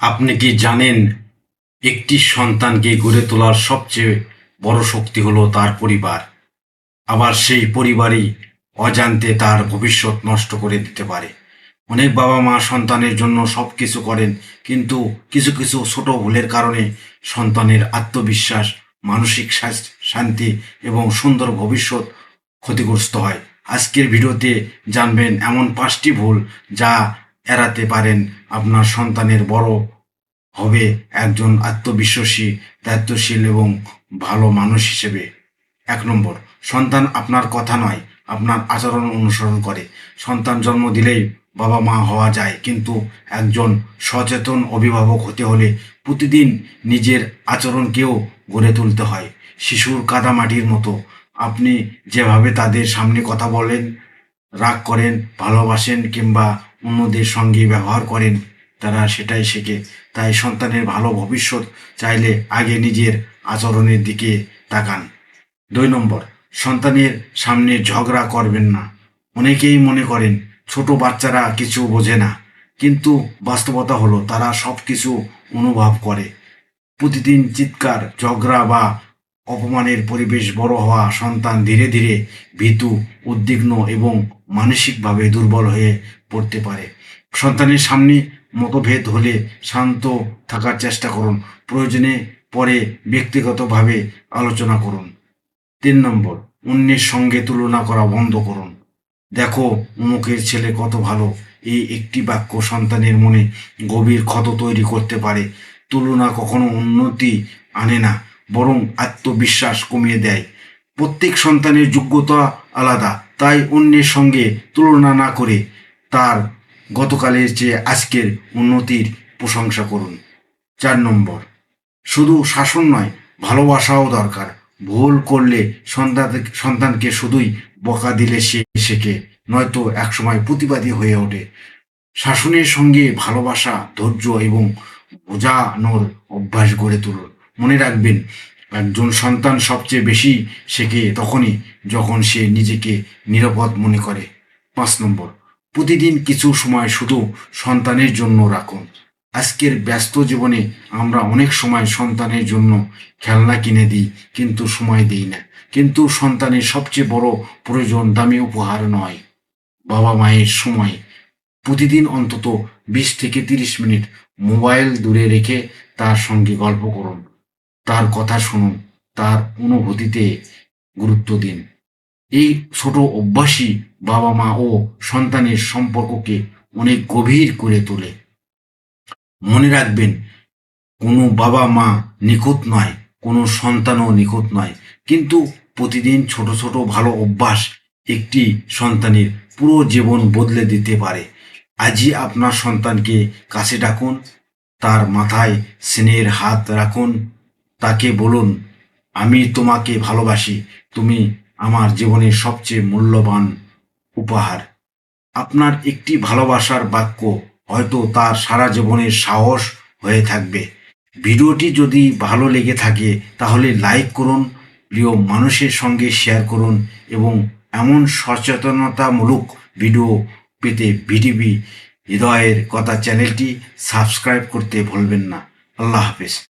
আপনি কি জানেন একটি সন্তানকে গড়ে তোলার সবচেয়ে বড় শক্তি হলো তার পরিবার। আবার সেই পরিবারই অজান্তে তার ভবিষ্যৎ নষ্ট করে দিতে পারে। অনেক বাবা মা সন্তানের জন্য সবকিছু করেন, কিন্তু কিছু কিছু ছোট ভুলের কারণে সন্তানের আত্মবিশ্বাস, মানসিক শান্তি এবং সুন্দর ভবিষ্যৎ ক্ষতিগ্রস্ত হয়। আজকের ভিডিওতে জানবেন এমন 5টি ভুল যা এড়াতে পারেন আপনার সন্তানের বড় হবে একজন আত্মবিশ্বাসী, দায়িত্বশীল এবং ভালো মানুষ হিসেবে। 1 নম্বর, সন্তান আপনার কথা নয়, আপনার আচরণ অনুসরণ করে। সন্তান জন্ম দিলেই বাবা মা হওয়া যায়, কিন্তু একজন সচেতন অভিভাবক হতে হলে প্রতিদিন নিজের আচরণকেও গড়ে তুলতে হয়। শিশুর কাদামাটির মতো, আপনি যেভাবে তাদের সামনে কথা বলেন, রাগ করেন, ভালোবাসেন কিংবা অন্যদের সঙ্গে ব্যবহার করেন, তারা সেটাই শেখে। তাই সন্তানের ভালো ভবিষ্যৎ চাইলে আগে নিজের আচরণের দিকে তাকান। 2 নম্বর, সন্তানের সামনে ঝগড়া করবেন না। অনেকেই মনে করেন ছোট বাচ্চারা কিছু বোঝে না, কিন্তু বাস্তবতা হলো তারা সব কিছু অনুভব করে। প্রতিদিন চিৎকার, ঝগড়া বা অপমানের পরিবেশ বড় হওয়া সন্তান ধীরে ধীরে ভীতু, উদ্বিগ্ন এবং মানসিকভাবে দুর্বল হয়ে পড়তে পারে। সন্তানের সামনে মতভেদ হলে শান্ত থাকার চেষ্টা করুন। প্রয়োজনে পরে ব্যক্তিগতভাবে আলোচনা করুন। 3 নম্বর, অন্যের সঙ্গে তুলনা করা বন্ধ করুন। দেখো অমুকের ছেলে কত ভালো, এই একটি বাক্য সন্তানের মনে গভীর ক্ষত তৈরি করতে পারে। তুলনা কখনো উন্নতি আনে না, বরং আত্মবিশ্বাস কমিয়ে দেয়। প্রত্যেক সন্তানের যোগ্যতা আলাদা, তাই অন্যের সঙ্গে তুলনা না করে তার গতকালের চেয়ে আজকের উন্নতির প্রশংসা করুন। 4 নম্বর, শুধু শাসন নয়, ভালোবাসাও দরকার। ভুল করলে সন্তানকে শুধুই বকা দিলে সে শেখে, নয়তো একসময় প্রতিবাদী হয়ে ওঠে। শাসনের সঙ্গে ভালোবাসা, ধৈর্য এবং বোঝানোর অভ্যাস গড়ে তুলুন। মনে রাখবেন, একজন সন্তান সবচেয়ে বেশি শেখে তখনই যখন সে নিজেকে নিরাপদ মনে করে। 5 নম্বর, প্রতিদিন কিছু সময় শুধু সন্তানের জন্য রাখুন। আজকের ব্যস্ত জীবনে আমরা অনেক সময় সন্তানের জন্য খেলনা কিনে দিই, কিন্তু সময় দিই না। কিন্তু সন্তানের সবচেয়ে বড় প্রয়োজন দামি উপহার নয়, বাবা মায়ের সময়। প্রতিদিন অন্তত 20 থেকে 30 মিনিট মোবাইল দূরে রেখে তার সঙ্গে গল্প করুন, তার কথা শুনুন, তার অনুভূতিতে গুরুত্ব দিন। এই ছোট অভ্যাসই বাবা মা ও সন্তানের সম্পর্ককে অনেক গভীর করে তোলে। মনে রাখবেন, কোনো বাবা মা নিখুঁত নয়, কোনো সন্তানও নিখুঁত নয়, কিন্তু প্রতিদিন ছোট ছোট ভালো অভ্যাস একটি সন্তানের পুরো জীবন বদলে দিতে পারে। আজই আপনার সন্তানকে কাছে ডাকুন, তার মাথায় স্নেহের হাত রাখুন, তাকে বলুন, আমি তোমাকে ভালোবাসি, তুমি আমার জীবনের সবচেয়ে মূল্যবান উপহার। আপনার একটি ভালোবাসার বাক্য হয়তো তার সারা জীবনের সাহস হয়ে থাকবে। ভিডিওটি যদি ভালো লেগে থাকে তাহলে লাইক করুন, প্রিয় মানুষের সঙ্গে শেয়ার করুন এবং এমন সচেতনতামূলক ভিডিও পেতে ভিডিবি হৃদয়ের কথা চ্যানেলটি সাবস্ক্রাইব করতে ভুলবেন না। আল্লাহ হাফেজ।